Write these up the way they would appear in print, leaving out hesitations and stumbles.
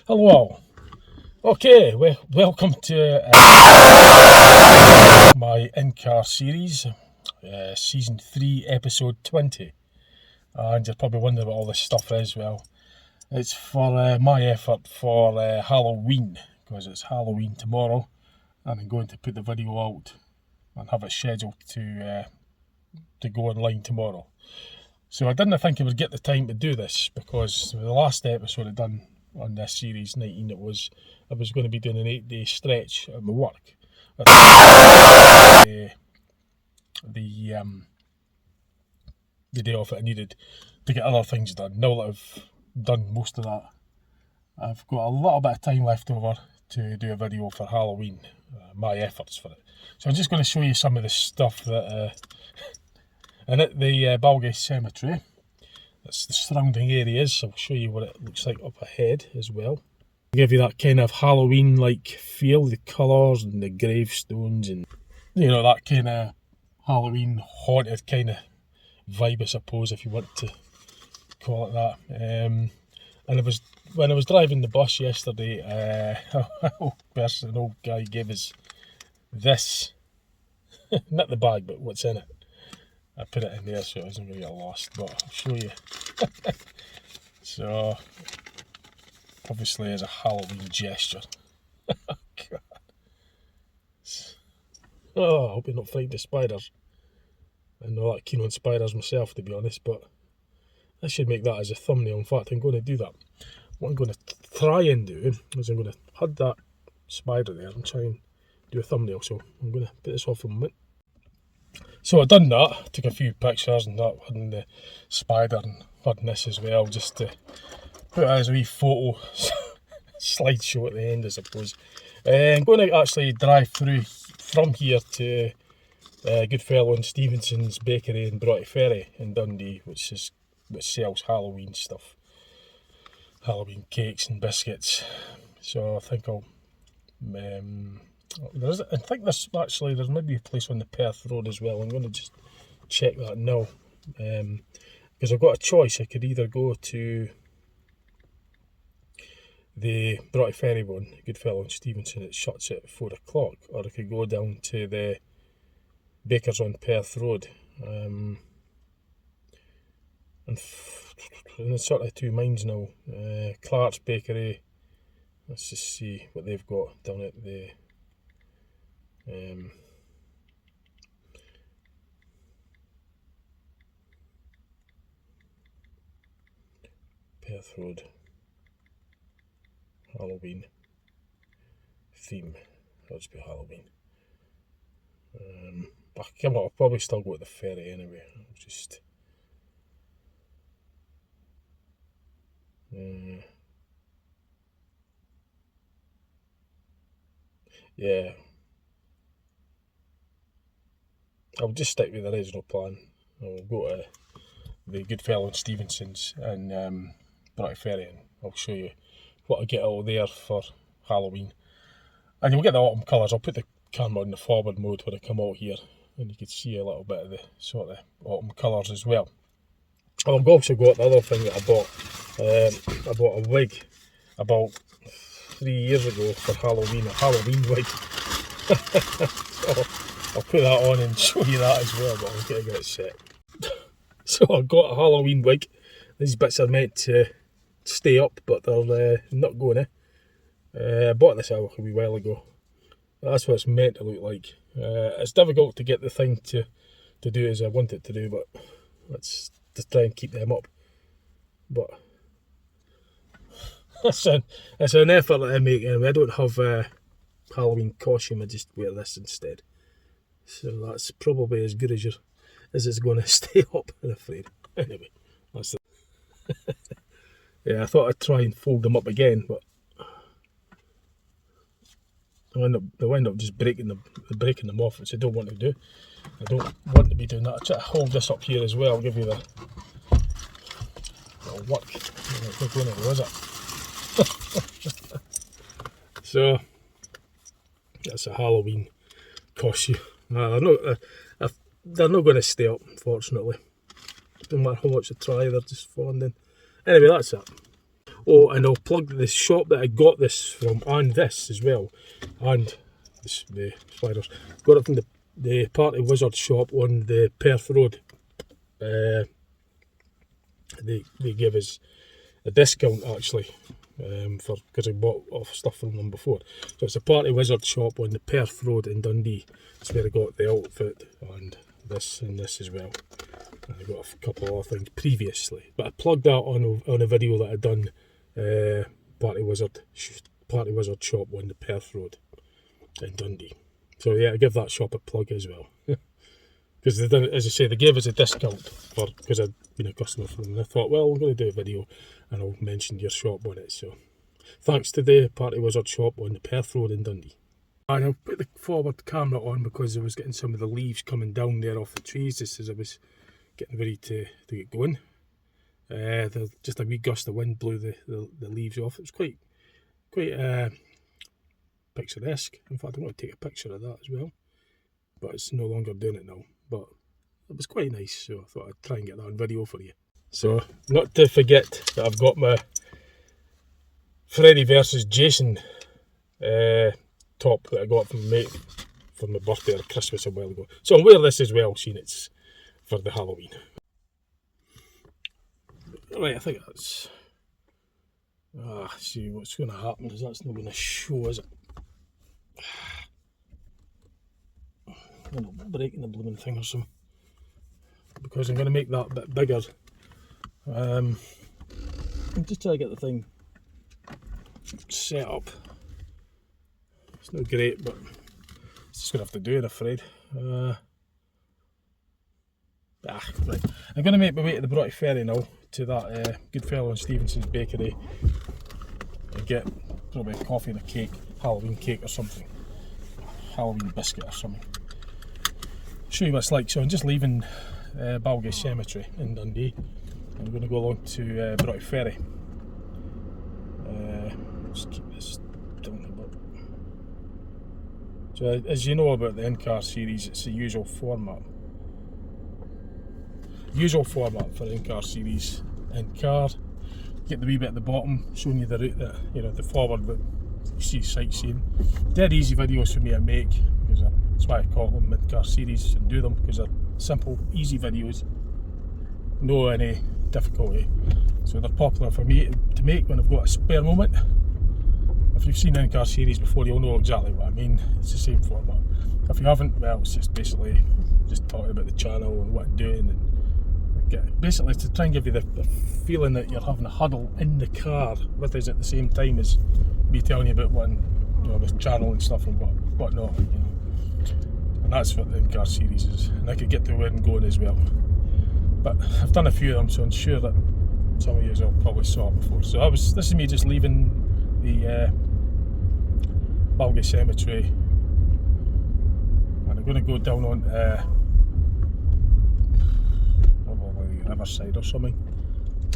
Hello all. Okay, welcome to my in-car series, season 3, episode 20. And you're probably wondering what all this stuff is. Well, it's for my effort for Halloween, because it's Halloween tomorrow, and I'm going to put the video out and have it scheduled to go online tomorrow. So I didn't think I would get the time to do this, because the last episode I done on this series 19, I was going to be doing an 8-day stretch at my work. The day off that I needed to get other things done. Now that I've done most of that, I've got a little bit of time left over to do a video for Halloween, my efforts for it. So I'm just going to show you some of the stuff that and at the Balgate Cemetery. That's the surrounding areas. I'll show you what it looks like up ahead as well. Give you that kind of Halloween-like feel, the colours and the gravestones and, you know, that kind of Halloween haunted kind of vibe, I suppose, if you want to call it that. And when I was driving the bus yesterday, an old guy gave us this, not the bag, but what's in it. I put it in there so it doesn't really get lost, but I'll show you. So, obviously as a Halloween gesture. God. Oh, I hope you're not frightened of spiders. I'm not that keen on spiders myself, to be honest, but I should make that as a thumbnail. In fact, I'm going to do that. What I'm going to try and do is I'm going to hide that spider there and try and do a thumbnail. So I'm going to put this off for a moment. So I done that, took a few pictures and that, hiding the spider and hiding this as well, just to put it as a wee photo slideshow at the end, I suppose. I'm going to actually drive through from here to Goodfellow and Stevenson's Bakery in Broughty Ferry in Dundee, which sells Halloween stuff, Halloween cakes and biscuits. So I think I'll. There's maybe a place on the Perth Road as well. I'm going to just check that now, because I've got a choice. I could either go to the Broughty Ferry one, Goodfellow and Stevenson, it shuts at 4 o'clock, or I could go down to the Bakers on Perth Road. And it's sort of two minds now. Clark's Bakery, let's just see what they've got down at the Perth Road Halloween theme. Let's be Halloween. I'll probably still go to the ferry anyway. I'll just yeah, I'll just stick with the original plan. I'll go to the Goodfellow and Stevenson's and Broughty Ferry, and I'll show you what I get out there for Halloween. And you'll get the autumn colours. I'll put the camera on the forward mode when I come out here, and you can see a little bit of the sort of autumn colours as well. And I've also got the other thing that I bought. I bought a wig about 3 years ago for Halloween, a Halloween wig. So I'll put that on and show you that as well, but I'll get it set. So I got a Halloween wig. These bits are meant to stay up, but they're not going to. I bought this a wee while ago. That's what it's meant to look like. It's difficult to get the thing to do as I want it to do, but let's just try and keep them up. But it's an effort that I make anyway. I don't have a Halloween costume, I just wear this instead. So that's probably as good as it's going to stay up, I'm afraid. Anyway, that's it. Yeah, I thought I'd try and fold them up again, but I wind up just breaking them off, which I don't want to do. I don't want to be doing that. I'll try to hold this up here as well. I'll give you the little work. I think one of it was it. So that's a Halloween costume. They're not going to stay up, unfortunately. No matter how much I try, they're just falling down. Anyway, that's it. Oh, and I'll plug the shop that I got this from, and this as well, and this, the sliders. Got it from the Party Wizard shop on the Perth Road. They give us a discount actually, for because I bought off stuff from them before. So it's a Party Wizard shop on the Perth Road in Dundee. That's where I got the outfit and this as well. And I got a couple of other things previously, but I plugged that on a video that I done. Party Wizard shop on the Perth Road in Dundee. So yeah, I give that shop a plug as well. Because they done, as I say, they gave us a discount because I'd been a customer for them. And I thought, well, I'm going to do a video and I'll mention your shop on it. So thanks to the Party Wizard shop on the Perth Road in Dundee. And I'll put the forward camera on because I was getting some of the leaves coming down there off the trees just as I was getting ready to get going. Just a wee gust of wind blew the leaves off. It was quite picturesque. In fact, I'm going to take a picture of that as well. But it's no longer doing it now. But it was quite nice, so I thought I'd try and get that on video for you. So, not to forget that I've got my Freddy versus Jason top that I got from mate for my birthday or Christmas a while ago. So I'll wear this as well, seeing it's for the Halloween. Right, I think that's... see what's going to happen is that's not going to show, is it? I'm not breaking the blooming thing or something. Because I'm going to make that a bit bigger. I'm just trying to get the thing set up. It's not great, but it's just going to have to do it, I'm afraid. Right. I'm going to make my way to the Broughty Ferry now, to that good fellow in Stevenson's bakery, and get probably a coffee and a cake, Halloween cake or something, Halloween biscuit or something. Show you what it's like. So I'm just leaving Balgate Cemetery in Dundee. I'm going to go along to Broughty Ferry. Just keep this down a bit. So as you know about the in-car series, it's the usual format. Usual format for in-car series. In-car, get the wee bit at the bottom, showing you the route that, you know, the forward that you see sightseeing. Dead easy videos for me to make, because that's why I call them mid-car series and do them, because they're simple, easy videos. No any difficulty. So they're popular for me to make when I've got a spare moment. If you've seen in-car series before, you'll know exactly what I mean. It's the same format. If you haven't, well, it's just basically just talking about the channel and what I'm doing, and basically to try and give you the feeling that you're having a huddle in the car with us at the same time as me telling you about one, you know, the channel and stuff and whatnot, you know. And that's what the in-car series is. And I could get to where I'm going as well. But I've done a few of them, so I'm sure that some of you will probably saw it before. So this is me just leaving the Balgate Cemetery, and I'm going to go down on Riverside or something.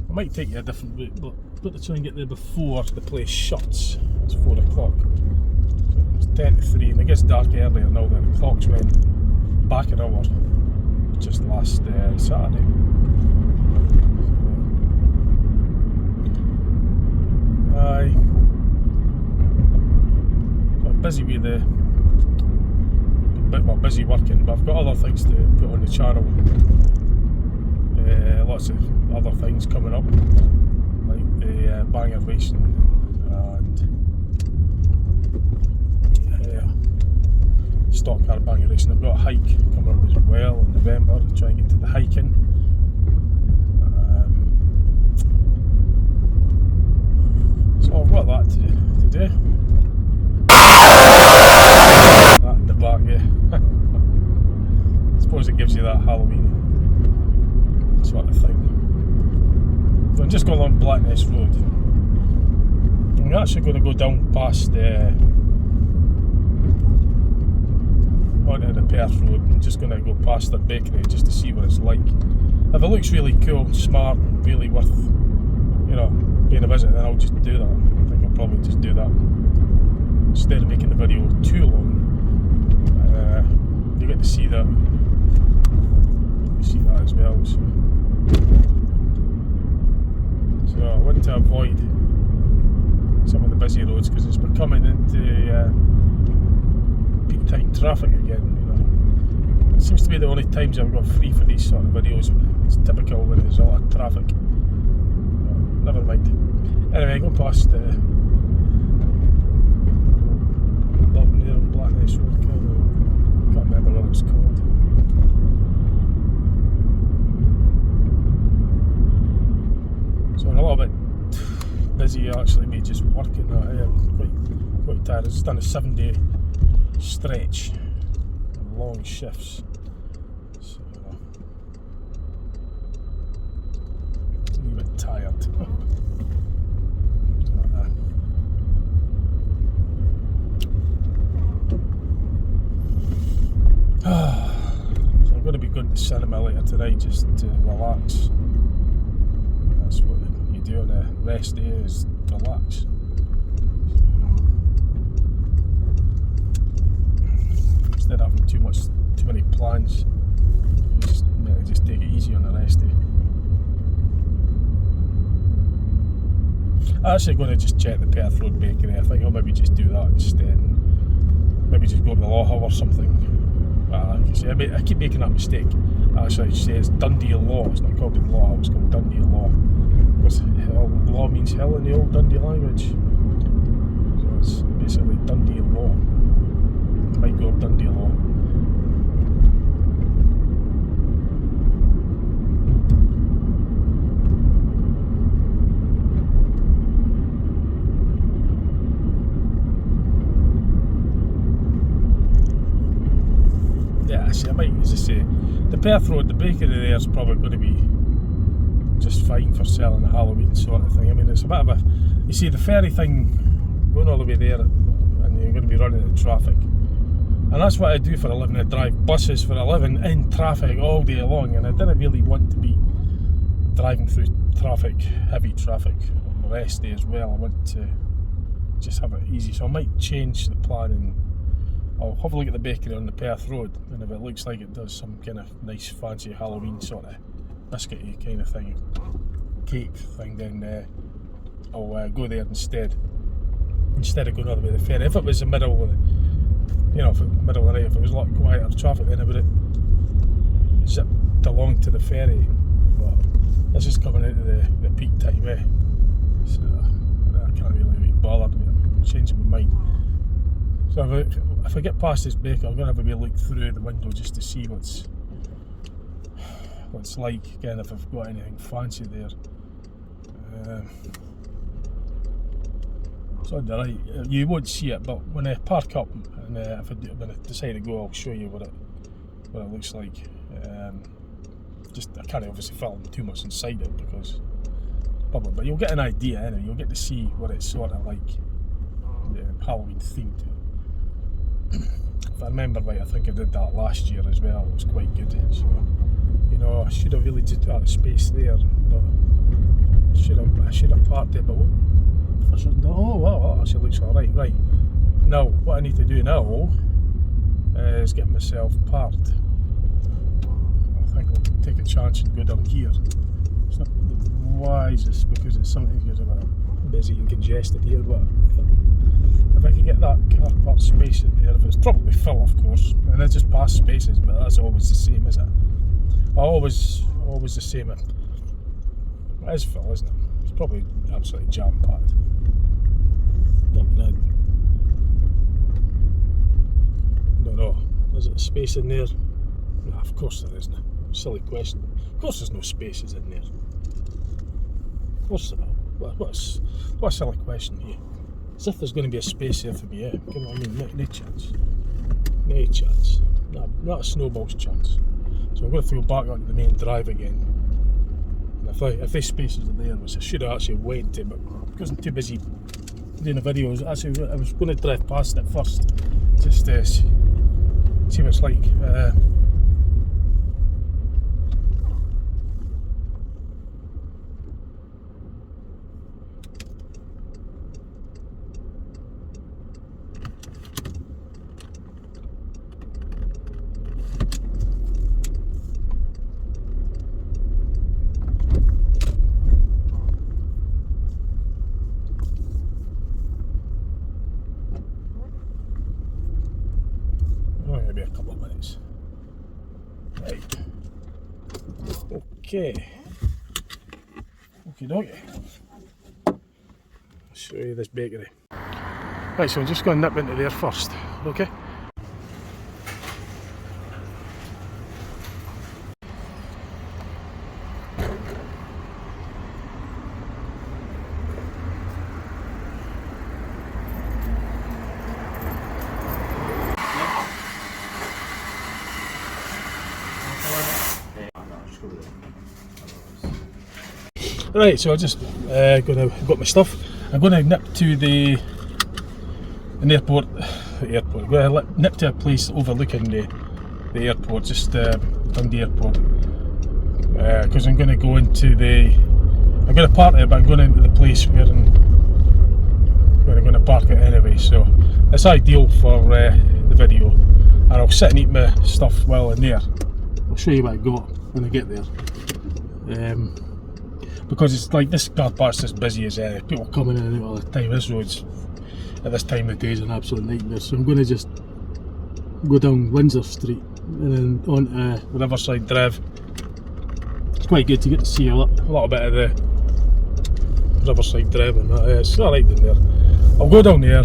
I might take you a different route, but I've got to try and get there before the place shuts. It's 4 o'clock. It's 10 to 3, and it gets dark earlier now that the clocks went back an hour just last Saturday. Aye. So I'm busy with busy working, but I've got other things to put on the channel. Lots of other things coming up, like the banger racing and stock car banger racing. I've got a hike coming up as well in November to try and get to the hiking. So I've got that to do. That in the back, yeah. I suppose it gives you that Halloween sort of thing. So I'm just going along Blackness Road. I'm actually going to go down past onto the Perth Road. I'm just going to go past their bakery just to see what it's like. If it looks really cool, smart, and really worth, you know, paying a visit, then I'll just do that. I think I'll probably just do that instead of making the video too long. You get to see that. You see that as well. So I want to avoid it's because it's becoming into peak time traffic again. It seems to be the only times I've got free for these sort of videos. It's typical when there's a lot of traffic. But never mind. Anyway, going past the building there on Blackness Road. Can't remember what it was called. So I'm a little bit busy actually, me just working. I'm quite tired. I've just done a 7-day stretch, long shifts. So a wee bit tired. So I'm going to be going to cinema later tonight just to relax. That's what you do on a rest day, is relax. Instead of having too many plans, just take it easy on the rest day. I'm actually going to just check the Perth Road Bakery. I think I'll maybe just do that instead. Maybe just go to the Law Hub or something. I keep making that mistake. Actually, I say it's Dundee Law. It's not called the Law Hub, it's called Dundee Law. Because law means hill in the old Dundee language. So it's basically Dundee Law. Might go Dundee Law. Yeah, see, I might, as I say, the Perth Road, the bakery there is probably going to be just fine for selling a Halloween sort of thing. I mean, it's a bit of a, you see, the ferry thing going all the way there, and you're going to be running into traffic. And that's what I do for a living. I drive buses for a living in traffic all day long, and I didn't really want to be driving through traffic, heavy traffic, on the rest day as well. I want to just have it easy, so I might change the plan and I'll have a look at the bakery on the Perth Road, and if it looks like it does some kind of nice fancy Halloween sort of biscuity kind of thing, cake thing, then I'll go there instead of going all the way to the ferry. If it was the middle of the, middle of the night, if it was a lot quieter traffic, then I would have zipped along to the ferry. But this is coming into the peak time, so I can't really be bothered with it. I'm changing my mind. So if I get past this baker, I'm going to have a wee look through the window just to see what's like, again, if I've got anything fancy there. So right, you won't see it, but when I park up and when I decide to go, I'll show you what it looks like. I can't obviously film too much inside it because public, but you'll get an idea anyway. You'll get to see what it's sort of like, Halloween themed. If I remember right, I think I did that last year as well. It was quite good. So, I should have really just had a space there, but I should have parked there. But wow, actually looks alright. Right, now what I need to do now is get myself parked. I think I'll take a chance and go down here. It's not the wisest because it's something that's a bit busy and congested here, but if I can get that car park space in there, if it's probably full of course, and I just pass spaces, but that's always the same, is it? Always the same. It is full, isn't it? It's probably absolutely jam packed. No, is it a space in there? Nah, of course there isn't. Silly question. Of course there's no spaces in there. Of course there not. What a silly question here. As if there's going to be a space there for me, Come on, no chance. No chance. No, not a snowball's chance. So I'm going to throw back onto the main drive again. And if these spaces are there, which I should have actually went to, but because I'm too busy doing the videos, I was going to drive past it first, just to see what it's like. Okay. Okie dokie. I'll show you this bakery. Right, so I'm just going to nip into there first, okay? Right, so I just got my stuff. I'm going to nip to the airport. I'm going to nip to a place overlooking the airport, just Dundee Airport, because I'm going to go into I'm going to park there, but I'm going into the place where I'm going to park it anyway. So it's ideal for the video, and I'll sit and eat my stuff while I'm there. I'll show you what I got when I get there. Because it's like this car park's as busy as people coming in and out all the time. This road's at this time of day is an absolute nightmare. So I'm going to just go down Windsor Street and then onto the Riverside Drive. It's quite good to get to see a little bit of the Riverside Drive, and it's alright down there. I'll go down there.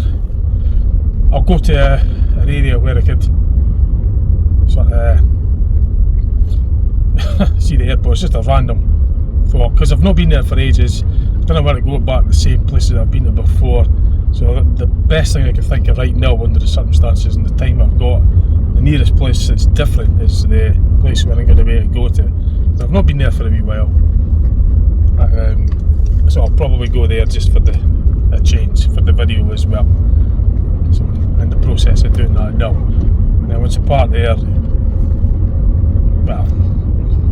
I'll go to an area where I could sort of see the airport. It's just a random thought, because I've not been there for ages. I don't know where to go back to the same places that I've been to before. So the best thing I can think of right now, under the circumstances and the time I've got, the nearest place that's different is the place where I'm going to be able to go to. I've not been there for a wee while, so I'll probably go there just for a change for the video as well. So I'm in the process of doing that now. And then once I park there, well,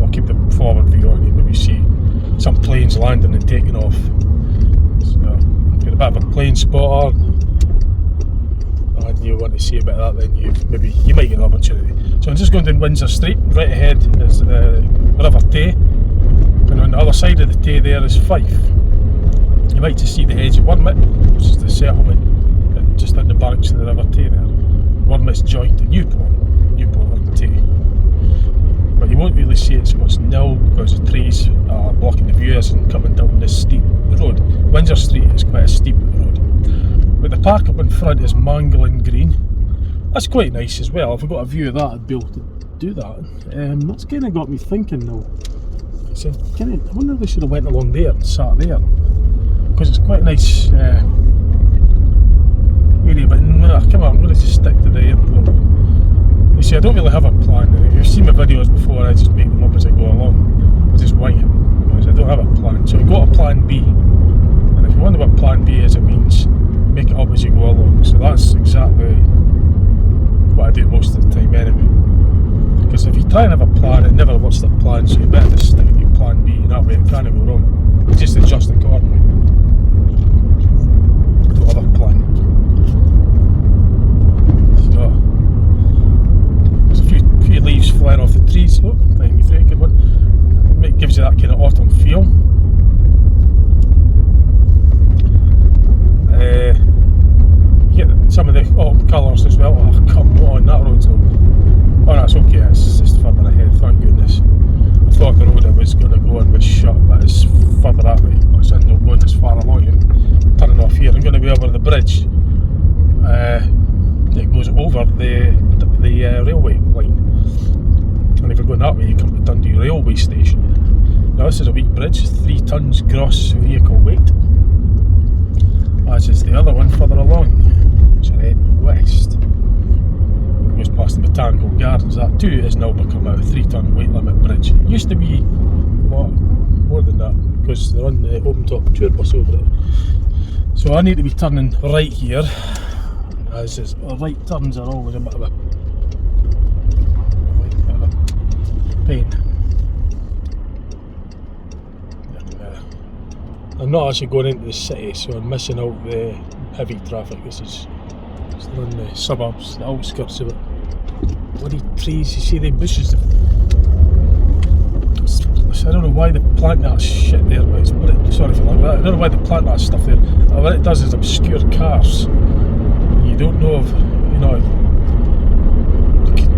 I'll keep the forward view on you, maybe see some planes landing and taking off. So get a bit of a plane spotter, and you want to see a bit of that, then you might get an opportunity. So I'm just going down Windsor Street. Right ahead is the River Tay, and on the other side of the Tay there is Fife. You might just see the edge of Wormit, which is the settlement just at the banks of the River Tay there. Wormit's joined to Newport on the Tay. But you won't really see it so much now because the trees are blocking the view as I'm coming down this steep road. Windsor Street is quite a steep road. But the park up in front is Mangling Green. That's quite nice as well. If I got a view of that, I'd be able to do that. That's kind of got me thinking now. I wonder if they should have went along there and sat there, because it's quite a nice area. But no, come on, I'm going to just stick to the airport. You see, I don't really have a plan. If you've seen my videos before, I just make them up as I go along. I just wing it, because I don't have a plan. So I got a plan B, and if you wonder what plan B is, it means make it up as you go along. So that's exactly what I do most of the time anyway. Because if you try and have a plan, it never works the plan, so you better just stick to your plan B, and that way it can't go wrong. You just adjust accordingly. I don't have a plan. Leaves flying off the trees. Oh, behind me, good one. It gives you that kind of autumn feel. You get some of the autumn colours as well. Oh, come on, that road's oh, that's okay, it's just further ahead, thank goodness. I thought the road I was going to go on was shut, but it's further that way. But it's not going this far along and turning off here. I'm going to be over the bridge that goes over the railway line. And if you're going that way, you come to Dundee railway station. Now this is a weak bridge, 3 tonnes gross vehicle weight, as is the other one further along, which is heading west. It goes past the Botanical Gardens. That too has now become a 3 tonne weight limit bridge. It used to be a lot more than that, because they're on the open top tour bus over it. So I need to be turning right here, as is, right turns are always a bit of a pain. I'm not actually going into the city, so I'm missing out the heavy traffic. This is still in the suburbs, the outskirts of it. Bloody trees, you see the bushes. I don't know why they plant that shit there, but it's, sorry for that. I don't know why they plant that stuff there. What it does is obscure cars. You don't know if, you know,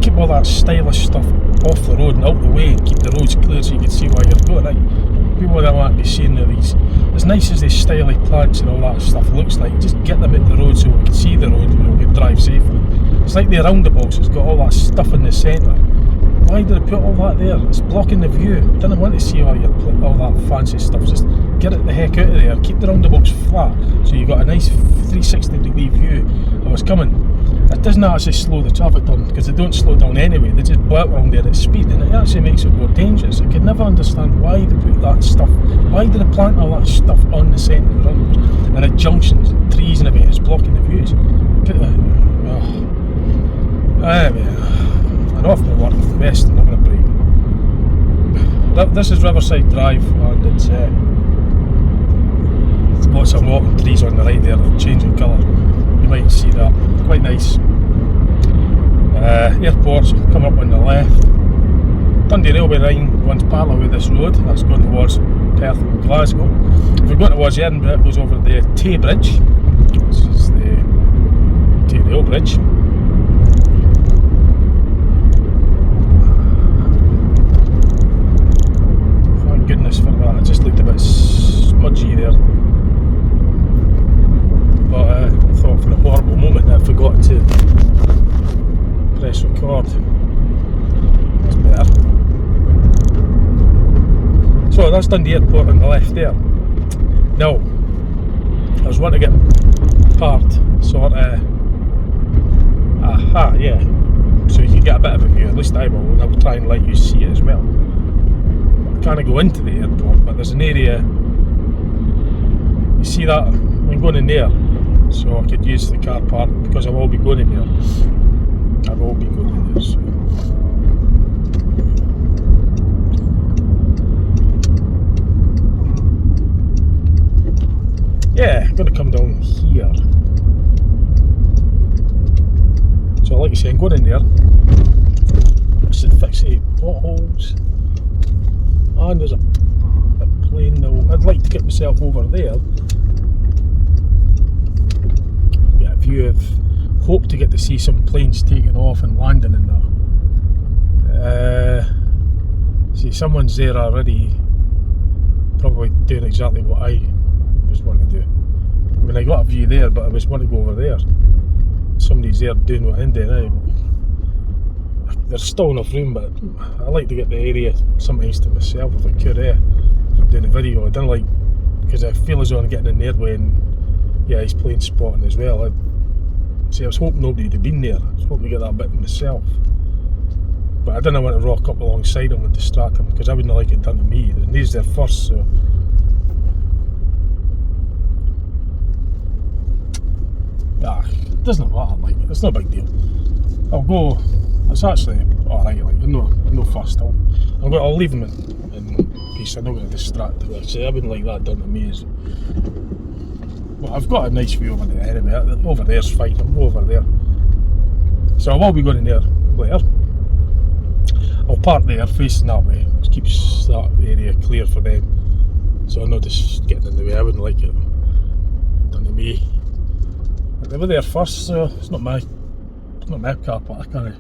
keep all that stylish stuff off the road and out the way and keep the roads clear so you can see where you're going. Right? People don't want to be seeing these, as nice as these stylish plants and all that stuff looks like, just get them at the road so we can see the road and we can drive safely. It's like the roundabouts, it's got all that stuff in the centre. Why did I put all that there? It's blocking the view. I didn't want to see all that fancy stuff. Just get it the heck out of there. Keep the roundabouts flat so you got a nice 360-degree view of what's coming. It doesn't actually slow the traffic down because they don't slow down anyway. They just blow around there at speed and it actually makes it more dangerous. I could never understand why they put that stuff. Why did they plant all that stuff on the centre of the roundabouts and at junctions and trees and everything? It's blocking the views. I'm off my work, best, I'm having a break. This is Riverside Drive and it's got some walking trees on the right there that are changing colour. You might see that, quite nice. Airport's come up on the left. Dundee Railway line runs parallel with this road, that's going towards Perth and Glasgow. If we're going towards Edinburgh, it goes over the Tay Bridge. This is the Tay Rail Bridge. Goodness for that, it just looked a bit smudgy there, but I thought for a horrible moment that I forgot to press record. That's better. So that's Dundee Airport on the left there. Now I was wanting to get parked sort of yeah, so you can get a bit of a view, at least I will, and I will try and let you see it as well. Kind of go into the airport, but there's an area, you see that, I'm going in there, so I could use the car park because I will be going in there. I will be going in there, so. Yeah, I'm going to come down here. So like I say, I'm going in there. I should fix the potholes. And there's a plane now. I'd like to get myself over there. Get a view of, hope to get to see some planes taking off and landing and that. See, someone's there already, probably doing exactly what I was wanting to do. I mean, I got a view there, but I was wanting to go over there. Somebody's there doing what I'm doing now. There's still enough room, but I like to get the area sometimes to myself if I could, from doing a video. I don't like, because I feel as though I'm getting in their way, and yeah, he's playing spotting as well. I was hoping nobody would have been there. I was hoping to get that bit myself. But I didn't want to rock up alongside him and distract him, because I wouldn't like it done to me. And he's there first, so. It doesn't matter, like, it's no big deal. I'll go. It's actually alright, like, no fuss. I'll leave him in peace. I'm not going to distract him. I wouldn't like that done to me. Well, I've got a nice view over there anyway. Over there's fine, I'll go over there. So I will be going in there later. I'll park there facing that way. Just keeps that area clear for them. So I'm not just getting in the way. I wouldn't like it done to me. But they were there first, so it's not my car park. I can't.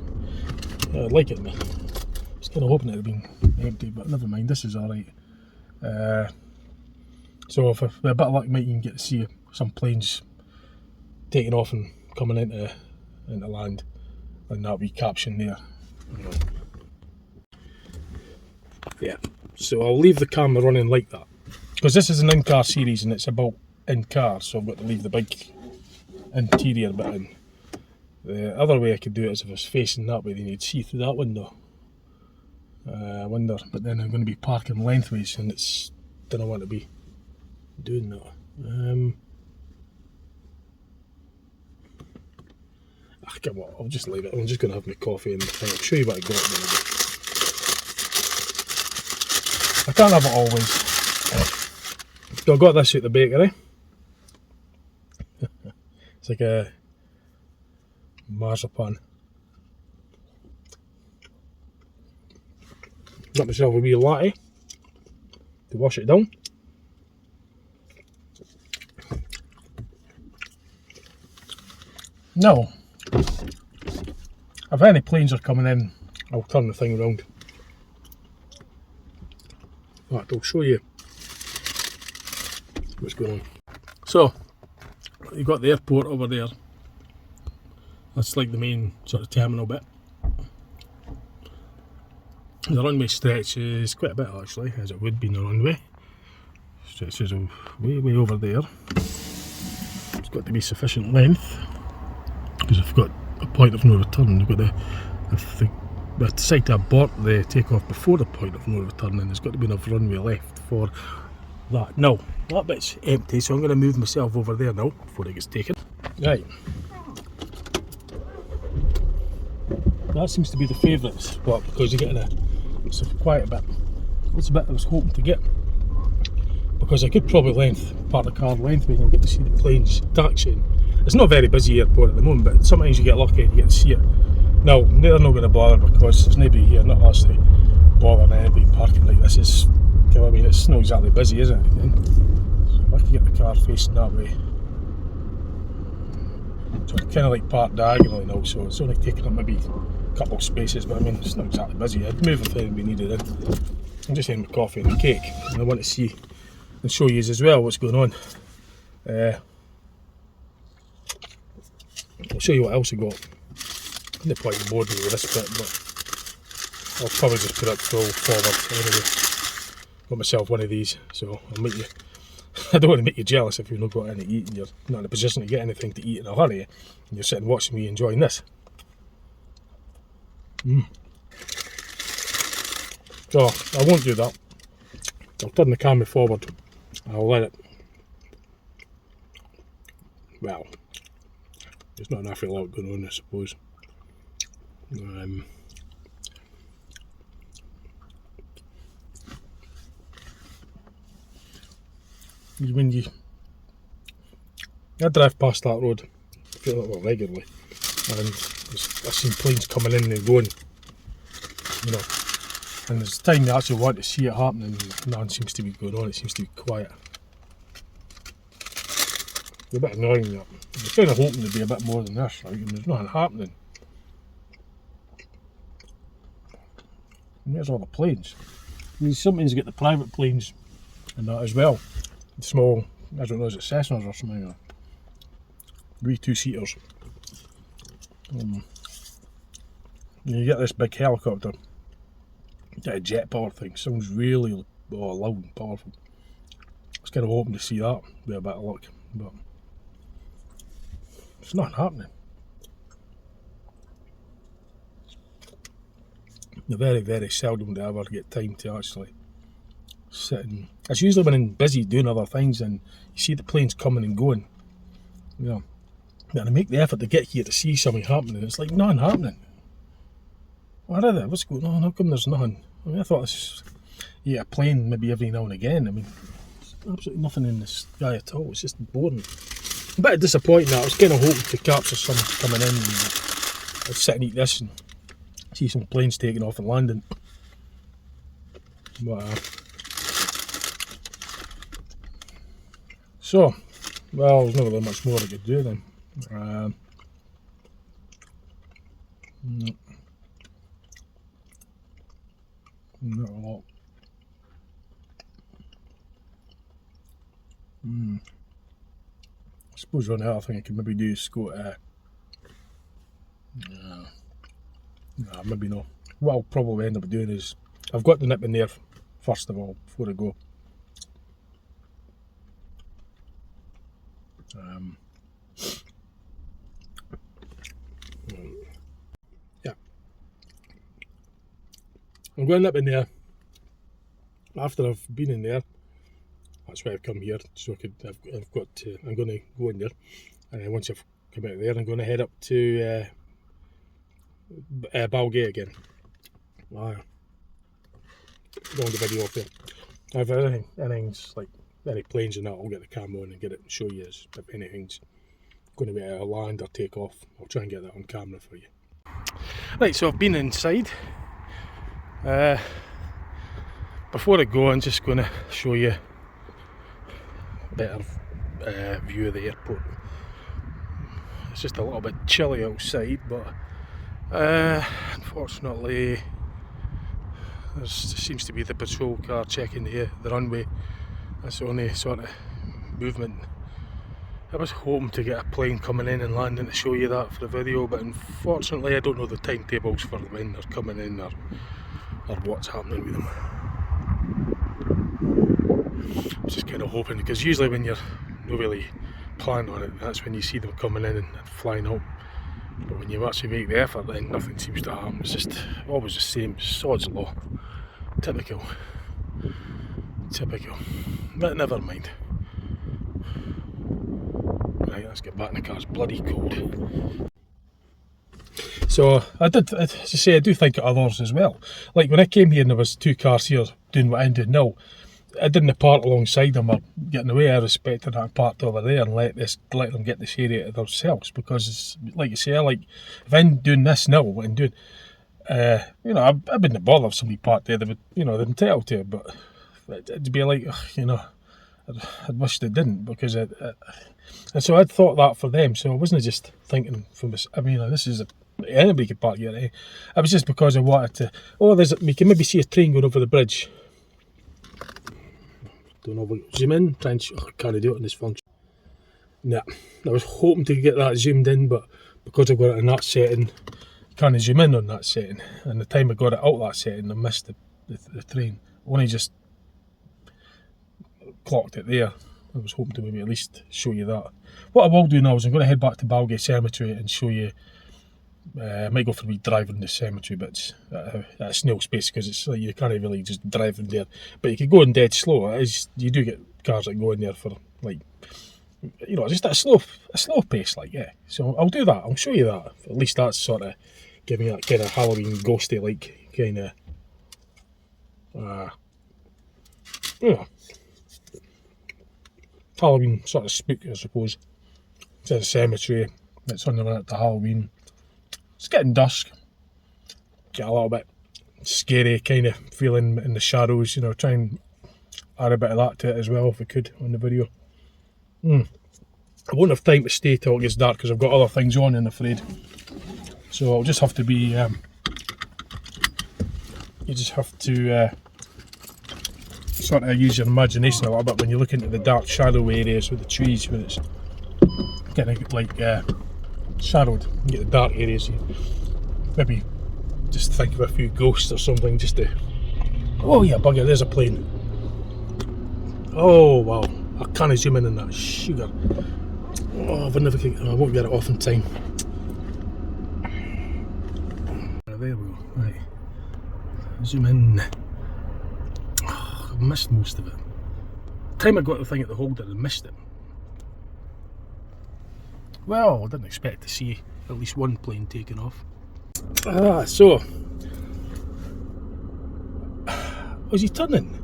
I'd like it. I was kind of hoping it had been empty, but never mind. This is alright. So if with a bit of luck, might even get to see some planes taking off and coming into land, and that'll be captioned there. Yeah. So I'll leave the camera running like that because this is an in-car series and it's about in-car, so I've got to leave the big interior bit in. The other way I could do it is if I was facing that way, then you'd see through that window. I wonder, but then I'm going to be parking lengthways and it's, don't want to be doing that. Come on, I'll just leave it. I'm just going to have my coffee and I'll show you what I got. I can't have it always. So I got this at the bakery. It's like a marzipan. Got myself a wee latte to wash it down. Now, if any planes are coming in, I'll turn the thing around. Right, I'll show you what's going on. So, you've got the airport over there. That's like the main sort of terminal bit. The runway stretches quite a bit actually, as it would be in the runway. Stretches way over there. It's got to be sufficient length, because if you've got a point of no return, you've got if they decide to abort the takeoff before the point of no return, then there's got to be enough runway left for that. Now, that bit's empty, so I'm going to move myself over there now before it gets taken. Right. That seems to be the favourite spot, because you're getting it's quite a bit. That's a bit I was hoping to get, because I could probably part the car lengthways and I'll get to see the planes taxiing. It's not a very busy airport at the moment, but sometimes you get lucky and you get to see it. Now, they're not going to bother, because there's nobody here, not actually bothering anybody parking like this. Is, you know what I mean, it's not exactly busy, is it? So if I can get the car facing that way. So it's kind of like parked diagonally now, so it's only taking up maybe a couple of spaces, but I mean, it's not exactly busy. I'd move if anything we needed in. I'm just having my coffee and a cake, and I want to see and show you as well what's going on. I'll show you what else I got. I didn't quite bored with this bit, but I'll probably just put it full forward anyway. Got myself one of these, so I'll make you. I don't want to make you jealous if you've not got anything to eat and you're not in a position to get anything to eat in a hurry, and you're sitting watching me enjoying this. So I won't do that. I'll turn the camera forward. I'll let it. Well, there's not an awful lot going on, I suppose. When I drive past that road, I feel like, well, regularly, and I've seen planes coming in and going, you know, and there's time you actually want to see it happening, nothing seems to be going on. It seems to be quiet. It's a bit annoying that. I was kind of hoping there'd be a bit more than this, right? And there's nothing happening. And there's all the planes. And sometimes you get the private planes and that as well. The small, I don't know, is it Cessnas or something? Or wee two-seaters. You get this big helicopter, a jet power thing. Sounds really loud and powerful. I was kind of hoping to see that with a bit of luck, but it's not happening. Very, very seldom do I ever get time to actually sit and. It's usually when I'm busy doing other things and you see the planes coming and going. You know, and I make the effort to get here to see something happening. It's like nothing happening. What is it? What's going on? How come there's nothing? I mean, I thought this, a plane maybe every now and again. I mean, there's absolutely nothing in the sky at all. It's just boring. A bit disappointing that I was kind of hoping to capture some coming in and I'd sit and eat this and see some planes taking off and landing. But, so, well, there's not really much more I could do then. Not a lot. I suppose the only other thing I could maybe do is go to maybe no. What I'll probably end up doing is I've got to nip in there first of all before I go. Yeah, I'm going to nip in there after I've been in there. That's why I've come here, so I'm going to go in there, and then once I've come out of there, I'm going to head up to Balgate again. Go on the video off there. If anything's like any planes and that, I'll get the camera on and get it and show you if anything's going to be a land or take off. I'll try and get that on camera for you. Right, so I've been inside. Before I go, I'm just going to show you a better view of the airport. It's just a little bit chilly outside, but unfortunately there seems to be the patrol car checking the runway. That's the only sort of movement. I was hoping to get a plane coming in and landing to show you that for the video, but unfortunately I don't know the timetables for when they're coming in or what's happening with them. I was just kind of hoping, because usually when you're not really planning on it, that's when you see them coming in and flying out. But when you actually make the effort, then nothing seems to happen. It's just always the same, sod's law. Typical. But never mind. Right, let's get back in the car, it's bloody cold. So as I say, I do think of others as well. Like when I came here and there was 2 cars here doing what I'm doing now, I didn't park alongside them or getting away. I respected that I parked over there and let them get this area to themselves, because it's, like you say, if I'm doing this now, what I'm doing, I wouldn't bother if somebody parked there. They would, they're entitled to it, but it'd be like, I'd wish they didn't, because and so I'd thought that for them. So I wasn't just thinking from this. I mean, this is anybody could park here. It was just because I wanted to. We can maybe see a train going over the bridge. Don't know if I zoom in. I can't do it on this function. Nah, I was hoping to get that zoomed in, but because I've got it in that setting, I can't zoom in on that setting. And the time I got it out that setting, I missed the train. Only just clocked it there. I was hoping to maybe at least show you that. What I will do now is I'm going to head back to Balgate Cemetery and show you. I might go for a wee drive in the cemetery bits at snail space, because it's like you can't really just drive in there. But you can go in dead slow. You do get cars that go in there for just at a slow pace, So I'll do that. I'll show you that. At least that's sort of giving that kind of Halloween ghosty kind of Halloween sort of spook, I suppose. It's in a cemetery. It's on the run to Halloween. It's getting dusk. Get a little bit scary kind of feeling in the shadows. Try and add a bit of that to it as well if we could on the video. I won't have time to stay till it gets dark because I've got other things on, I'm afraid. So I'll just have to be. You just have to sort of use your imagination a little bit when you look into the dark shadow areas with the trees, when it's getting shadowed. You get the dark areas. Maybe just think of a few ghosts or something just to. Oh yeah, bugger! There's a plane. Oh wow! I can't zoom in on that sugar. Oh, I won't get it off in time. There we go. Right. Zoom in. Oh, I missed most of it. The time I got the thing at the holder, I missed it. Well, I didn't expect to see at least one plane taking off. So. Oh, is he turning?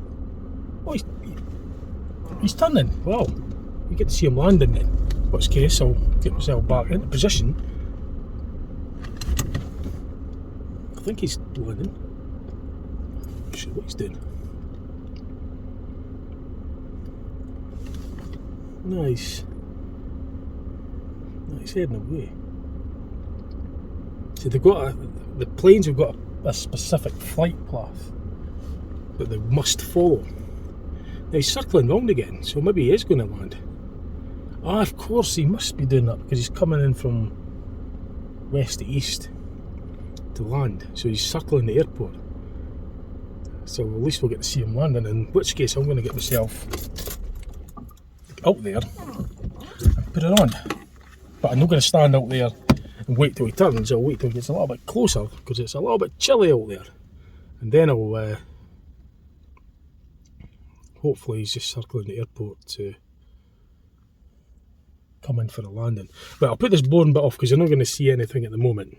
Oh, he's turning. Well, you get to see him landing then. In which case, I'll get myself back into position. I think he's landing. Not sure what he's doing. Nice. He's heading away. See, the planes have got a specific flight path that they must follow. Now he's circling round again, so maybe he is going to land. Of course he must be doing that because he's coming in from west to east to land. So he's circling the airport. So at least we'll get to see him landing, in which case I'm going to get myself out there and put it on. But I'm not going to stand out there and wait till he turns. I'll wait till he gets a little bit closer because it's a little bit chilly out there. And then I'll hopefully he's just circling the airport to come in for a landing. But I'll put this boring bit off because you're not going to see anything at the moment.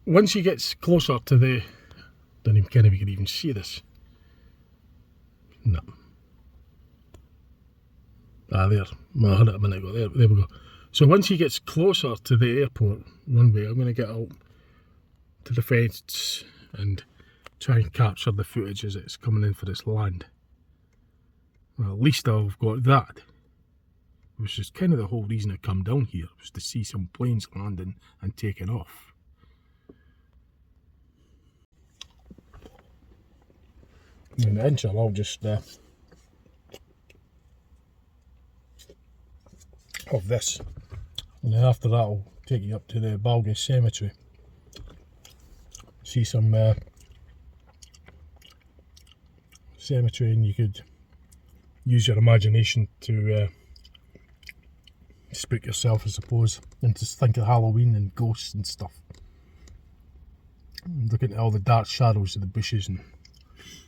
Once he gets closer to the... I don't even care if you can even see this. No. There. Well, I had it a minute ago. There we go. So once he gets closer to the airport runway, I'm going to get out to the fence and try and capture the footage as it's coming in for this land. Well, at least I've got that. Which is kind of the whole reason I come down here, was to see some planes landing and taking off. And the inshallah I'll just have this, and then after that I'll take you up to the Balgate Cemetery, see some cemetery, and you could use your imagination to spook yourself, I suppose, and just think of Halloween and ghosts and stuff. Look at all the dark shadows of the bushes, and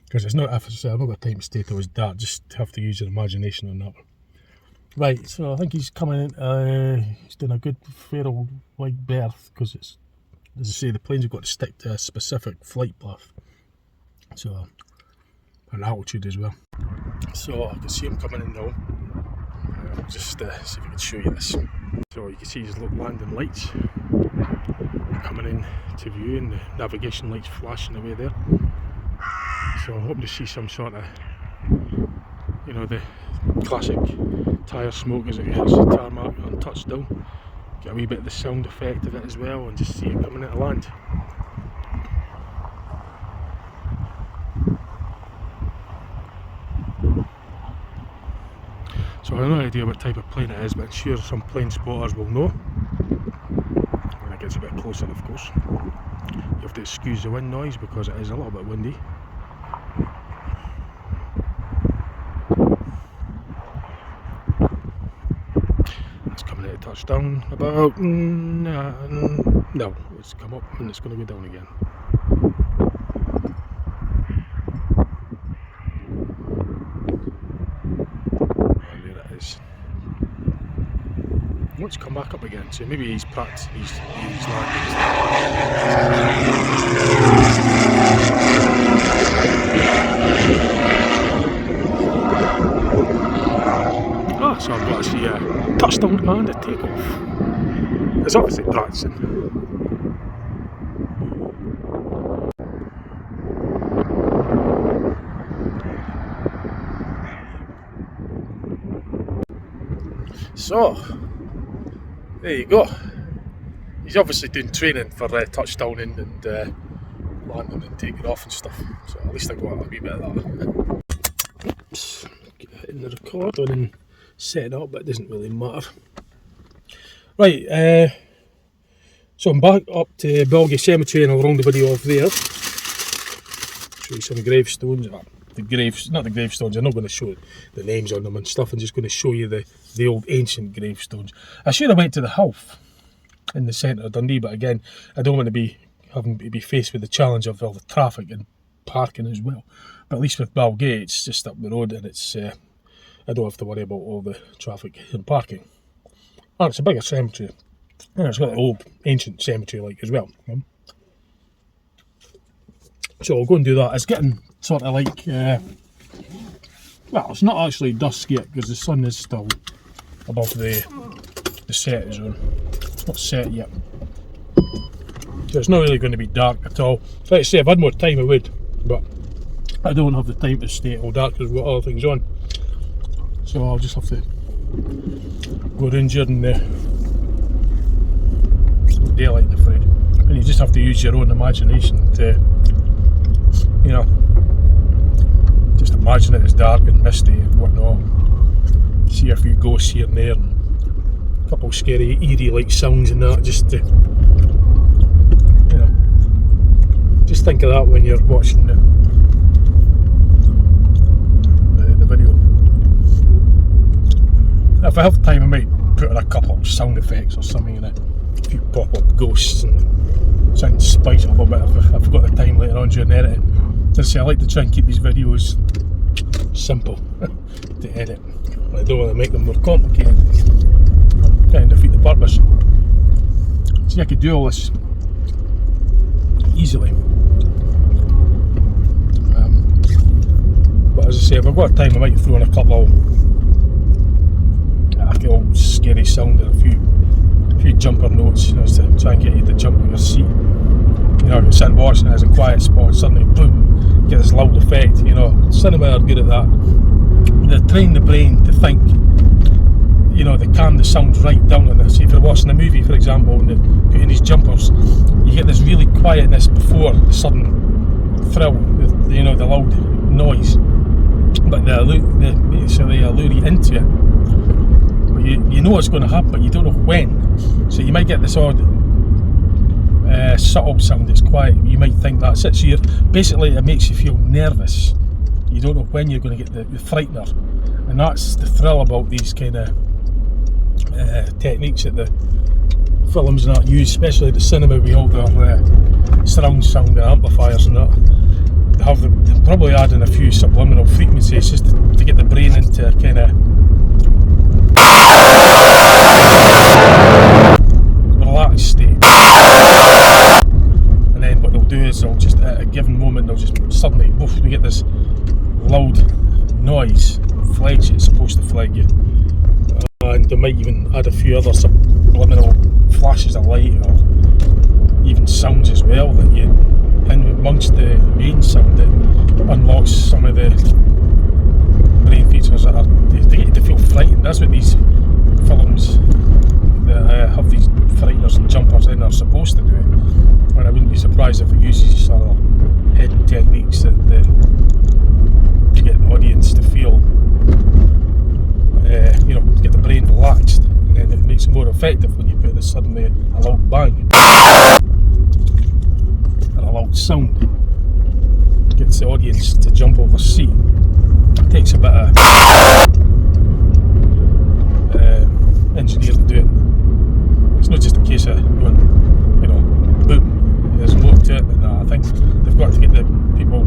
because it's not, if I say, I'm not got time to stay till it's dark, just have to use your imagination on that one. Right, so I think he's coming in, he's doing a good feral like berth, because it's, as I say, the planes have got to stick to a specific flight path, so, and altitude as well. So I can see him coming in now. I'll just see if I can show you this. So you can see his little landing lights coming in to view, and the navigation lights flashing away there. So I'm hoping to see some sort of, you know, the classic tyre smoke as it hits the tarmac on touchdown. Get a wee bit of the sound effect of it as well, and just see it coming into land. So I have no idea what type of plane it is, but I'm sure some plane spotters will know when it gets a bit closer, of course. You have to excuse the wind noise because it is a little bit windy. It's coming out of touchdown about, no, it's come up and it's going to go down again. Let's come back up again, so maybe he's practicing his landings. Ah, so I've got to see a touchdown and a takeoff. It's obviously practicing. So, there you go. He's obviously doing training for touchdowning and landing and taking off and stuff. So at least I got a wee bit of that. Oops, get that in the recording and set it up, but it doesn't really matter. Right, so I'm back up to Balgate Cemetery and I'll round the video off there. Show you some gravestones. Not the gravestones, I'm not going to show the names on them and stuff, I'm just going to show you the old ancient gravestones. I should have went to the Health in the centre of Dundee, but again, I don't want to be having to be faced with the challenge of all the traffic and parking as well. But at least with Balgate, it's just up the road, and it's I don't have to worry about all the traffic and parking. And it's a bigger cemetery, and it's got an old ancient cemetery like as well. So I'll go and do that. It's getting sort of like, well, it's not actually dusk yet because the sun is still above the set zone. It's not set yet. So it's not really going to be dark at all. Like I say, if I had more time I would, but I don't have the time to stay all dark because we've got other things on. So I'll just have to go around during the daylight, I'm afraid. And you just have to use your own imagination to, you know, just imagine it as dark and misty and whatnot. See a few ghosts here and there, and a couple of scary, eerie like sounds and that, just to, you know, just think of that when you're watching the video. If I have time I might put in a couple of sound effects or something in it, a few pop-up ghosts and something to spice it up a bit if I've got the time later on during editing. As I say, I like to try and keep these videos simple to edit. I don't want to make them more complicated. Kind of defeat the purpose. See, I could do all this easily. But as I say, if I've got time I might throw in a couple of old scary sound and a few jumper notes, you know, to try and get you to jump on your seat. You know, if you're sitting watching it as a quiet spot, suddenly boom, get this loud effect. You know, cinema are good at that. They train the brain to think, you know, they calm the sounds right down on this. If you're watching a movie, for example, and they put in these jumpers, you get this really quietness before the sudden thrill, you know, the loud noise, but they allure you into it. But you know it's going to happen, but you don't know when. So you might get this odd subtle sound that's quiet. You might think that's it. So basically it makes you feel nervous. You don't know when you're going to get the frightener, and that's the thrill about these kind of techniques that the films and that use, especially the cinema with all their surround sound and amplifiers and that. They'll probably add in a few subliminal frequencies just to get the brain into a kind of relaxed state. And then what they'll do is they'll just, at a given moment, they'll just suddenly, poof, we get this loud noise, flags you, it's supposed to flag you. And they might even add a few other subliminal flashes of light or even sounds as well that you, and amongst the main sound, that unlocks some of the brain features that are to get you to feel frightened. That's what these films that have these frighteners and jumpers in are supposed to do. And I wouldn't be surprised if it uses sort of hidden techniques that to get the audience to feel, to get the brain relaxed, and then it makes it more effective when you put this suddenly a loud bang or a loud sound. It gets the audience to jump off their seat. It takes a bit of engineer to do it. It's not just a case of going, boom. There's more to it than that. I think they've got to get the people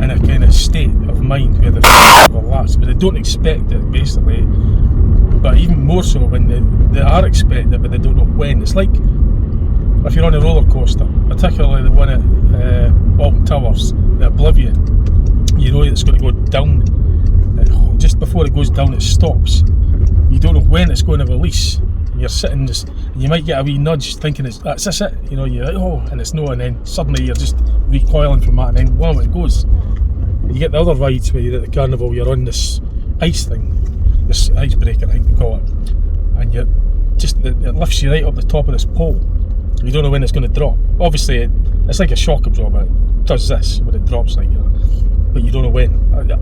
in a kind of state of mind where they're relaxed, but they don't expect it, basically. But even more so when they are expecting it, but they don't know when. It's like if you're on a roller coaster, particularly the one at Alton Towers, the Oblivion. You know it's going to go down. Just before it goes down, it stops. You don't know when it's going to release. You're sitting just, you might get a wee nudge thinking that's it. You're like, oh, and it's no, and then suddenly you're just recoiling from that, and then wow, it goes. You get the other rides where you're at the carnival, you're on this ice thing, this icebreaker, I think they call it, and it lifts you right up the top of this pole. You don't know when it's going to drop. Obviously, it's like a shock absorber. It does this when it drops, but you don't know when.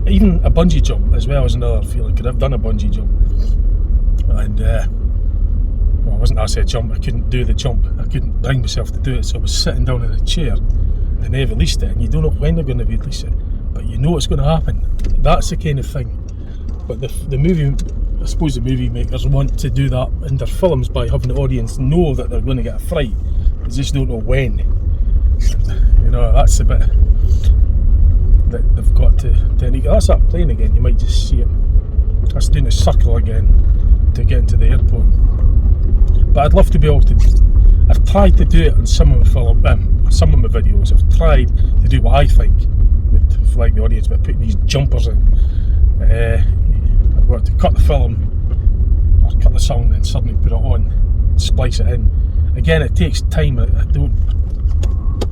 Even a bungee jump as well is another feeling, because I've done a bungee jump, and well, it wasn't actually a jump. I couldn't do the jump. I couldn't bring myself to do it, so I was sitting down in a chair, and they released it, and you don't know when they're going to release it, but you know it's going to happen. That's the kind of thing. But the movie, I suppose the movie makers want to do that in their films by having the audience know that they're going to get a fright. They just don't know when. That's the bit that they've got to technique. That's that plane again. You might just see it. That's doing a circle again to get into the airport. But I'd love to be able to. I've tried to do it in some of my videos. I've tried to do what I think would flag the audience by putting these jumpers in. I've got to cut the film or cut the sound and suddenly put it on, splice it in. Again, it takes time. I don't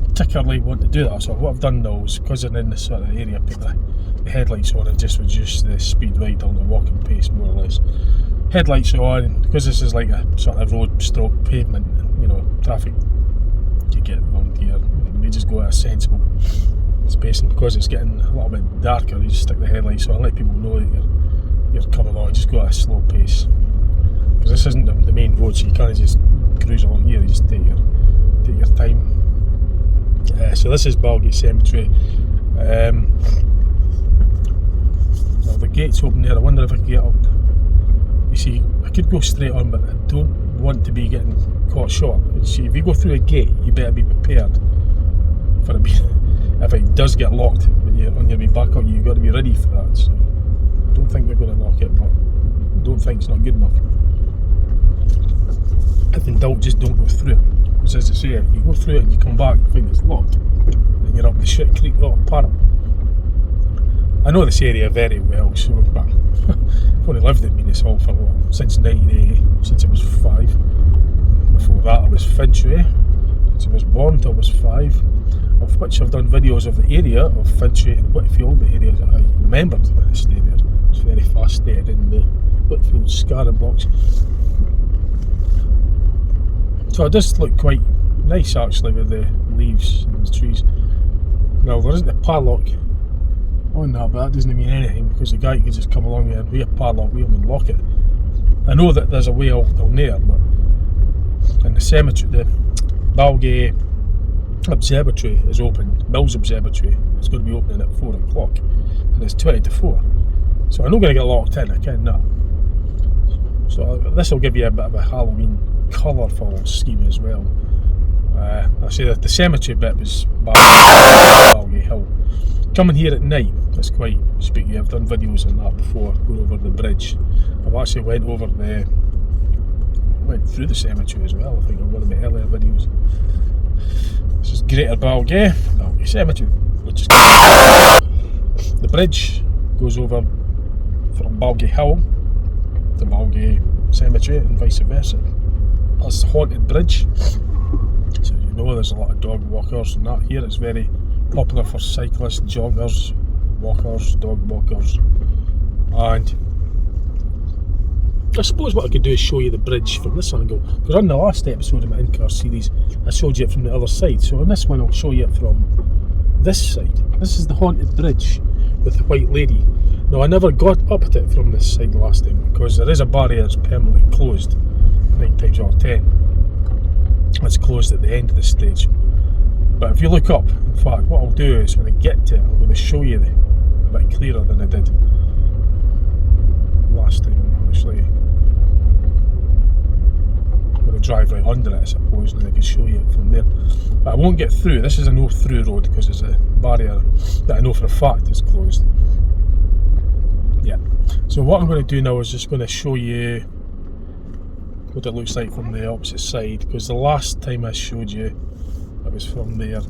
particularly want to do that. So what I've done now is, because I'm in this sort of area, I put the headlights on and just reduce the speed right down to walking pace, more or less. Headlights are on, because this is like a sort of road stroke pavement, traffic you get around here. We just go at a sensible space, and because it's getting a little bit darker, you just stick the headlights on and let people know that you're coming along. Just go at a slow pace, because this isn't the main road, so you can't just cruise along here. You just take your time. So this is Balgate Cemetery. Well, the gate's open there. I wonder if I can get up. You see, I could go straight on, but I don't want to be getting caught short. You see, if you go through a gate, you better be prepared for it. If it does get locked when you're on your way back out, you've got to be ready for that. So I don't think they're going to lock it, but I don't think it's not good enough. If in doubt, just don't go through it. Because as I say, if you go through it and you come back and find it's locked, then you're up the shit creek little parrot. I know this area very well, so but I've only lived in Venus Hall for since 1980, since I was 5. Before that I was Finchley, since I was born till I was 5, of which I've done videos of the area of Finchley and Whitfield, the area that I remembered to this day there. It was very fascinated in the Whitfield scarring blocks. So it does look quite nice actually with the leaves and the trees. Now there isn't a padlock on that, but that doesn't mean anything because the guy could just come along here with a padlock with him and lock it. I know that there's a way out down there, but in the cemetery, the Balgay Observatory is open. Mills Observatory is going to be opening at 4 o'clock and it's 20 to 4. So I'm not going to get locked in, I ken that. So this will give you a bit of a Halloween colourful scheme as well. I say that the cemetery bit was Balgay Hill. Coming here at night, it's quite spooky. I've done videos on that before, going over the bridge. I've actually went through the cemetery as well, I think, on one of my earlier videos. This is Greater Balgay Cemetery, which is the bridge goes over from Balgay Hill to Balgay Cemetery and vice versa. That's the haunted bridge. So you know there's a lot of dog walkers and that here. It's very popular for cyclists, joggers, walkers, dog walkers. And I suppose what I could do is show you the bridge from this angle, because on the last episode of my in-car series I showed you it from the other side, so on this one I'll show you it from this side. This is the haunted bridge with the white lady. Now I never got up at it from this side last time because there is a barrier that's permanently closed 9 times out of 10. It's closed at the end of the stage. But if you look up, in fact, what I'll do is when I get to it, I'm going to show you a bit clearer than I did last time. Actually, I'm going to drive right under it, I suppose, and then I can show you it from there. But I won't get through. This is a no-through road because there's a barrier that I know for a fact is closed. Yeah. So what I'm going to do now is just going to show you what it looks like from the opposite side, because the last time I showed you it was from there.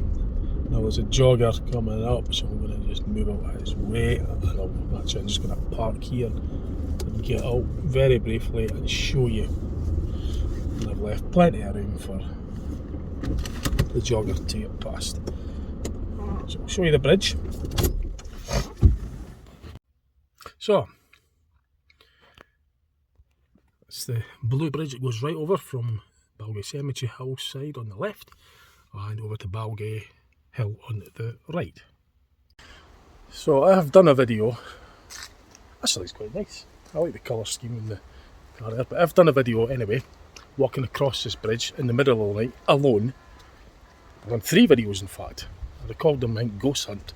Now there's a jogger coming up, so I'm going to just move out his way, and I'm just going to park here and get out very briefly and show you. And I've left plenty of room for the jogger to get past. So I'll show you the bridge. So it's the blue bridge that goes right over from Balgay Cemetery Hill side on the left and over to Balgay Hill on the right. So I have done a video. Actually it's quite nice. I like the colour scheme in the car there, but I've done a video anyway, walking across this bridge in the middle of the night, alone. I've done 3 videos in fact. I called them Ghost Hunt.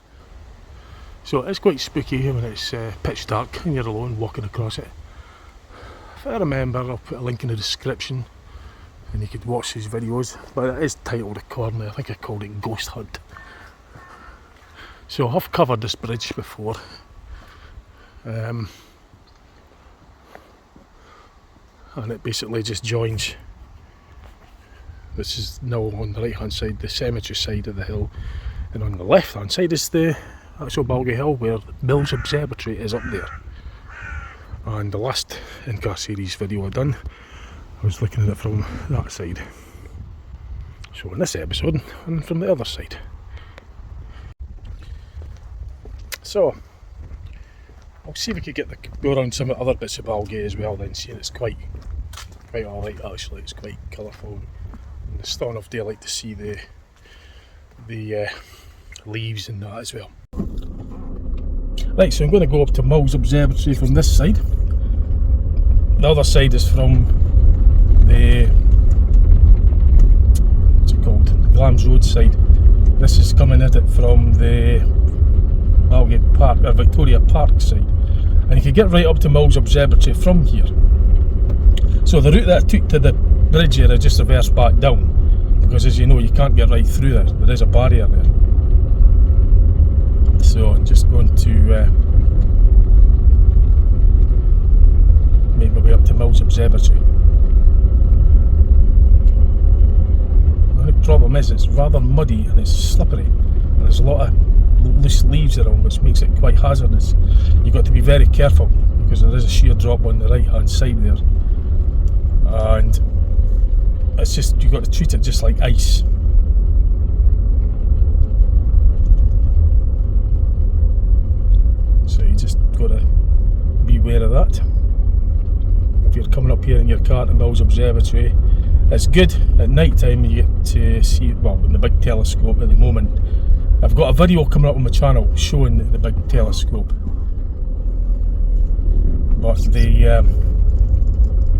So it's quite spooky when it's pitch dark and you're alone walking across it. If I remember, I'll put a link in the description and you could watch these videos, but it is titled accordingly. I think I called it Ghost Hunt. So I've covered this bridge before. And it basically just joins. This is now on the right hand side, the cemetery side of the hill, and on the left hand side is the actual Balgay Hill where Mills Observatory is up there. And the last in-car series video I done, I was looking at it from that side. So in this episode, I'm from the other side. So I'll see if we could go around some of the other bits of Balgay as well then, seeing it's quite alright actually. It's quite colourful. And there's still enough daylight to see the leaves and that as well. Right, so I'm going to go up to Mills Observatory from this side. The other side is from the, what's it called, Glams Road side. This is coming at it from the Balgay Park, or Victoria Park side. And you can get right up to Mills Observatory from here. So the route that I took to the bridge here, I just reversed back down, because as you know you can't get right through there. There is a barrier there. So I'm just going to make my way up to Mills Observatory. The only problem is it's rather muddy and it's slippery, and there's a lot of loose leaves around, which makes it quite hazardous. You've got to be very careful because there is a sheer drop on the right hand side there, and it's just, you've got to treat it just like ice. So you just got to be aware of that. If you're coming up here in your car to Mills Observatory, it's good at night time. You get to see, well, in the big telescope at the moment, I've got a video coming up on my channel showing the big telescope, but the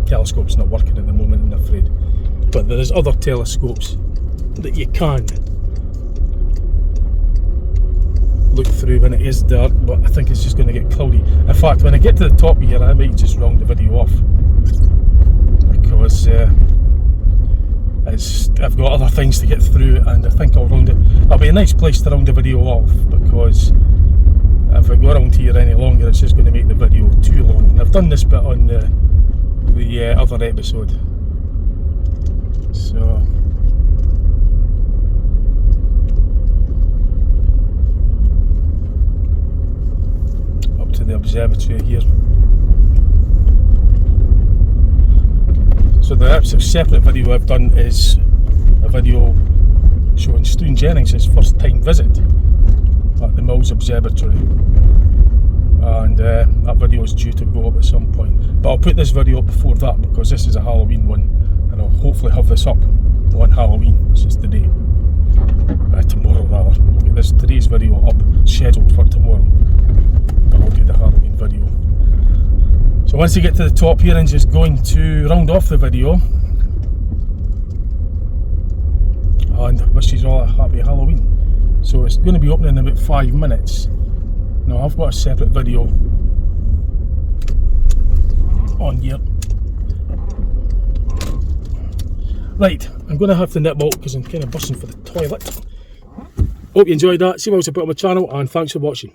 telescope's not working at the moment, I'm afraid. But there is other telescopes that you can look through when it is dark, but I think it's just going to get cloudy. In fact, when I get to the top here, I might just round the video off, because I've got other things to get through, and I think I'll round it. That'll be a nice place to round the video off, because if I go around here any longer, it's just going to make the video too long. And I've done this bit on the other episode, so up to the observatory here. So the separate video I've done is a video showing Stu Jennings' first time visit at the Mills Observatory, and that video is due to go up at some point, but I'll put this video up before that, because this is a Halloween one, and I'll hopefully have this up on Halloween, which is today, tomorrow rather. I'll get today's video up, scheduled for tomorrow, but I'll do the Halloween video. So once you get to the top here, I'm just going to round off the video and wish you all a happy Halloween. So it's going to be opening in about 5 minutes. Now I've got a separate video on here. Right, I'm going to have to nip out because I'm kind of bursting for the toilet. Hope you enjoyed that. See what else I put on my channel, and thanks for watching.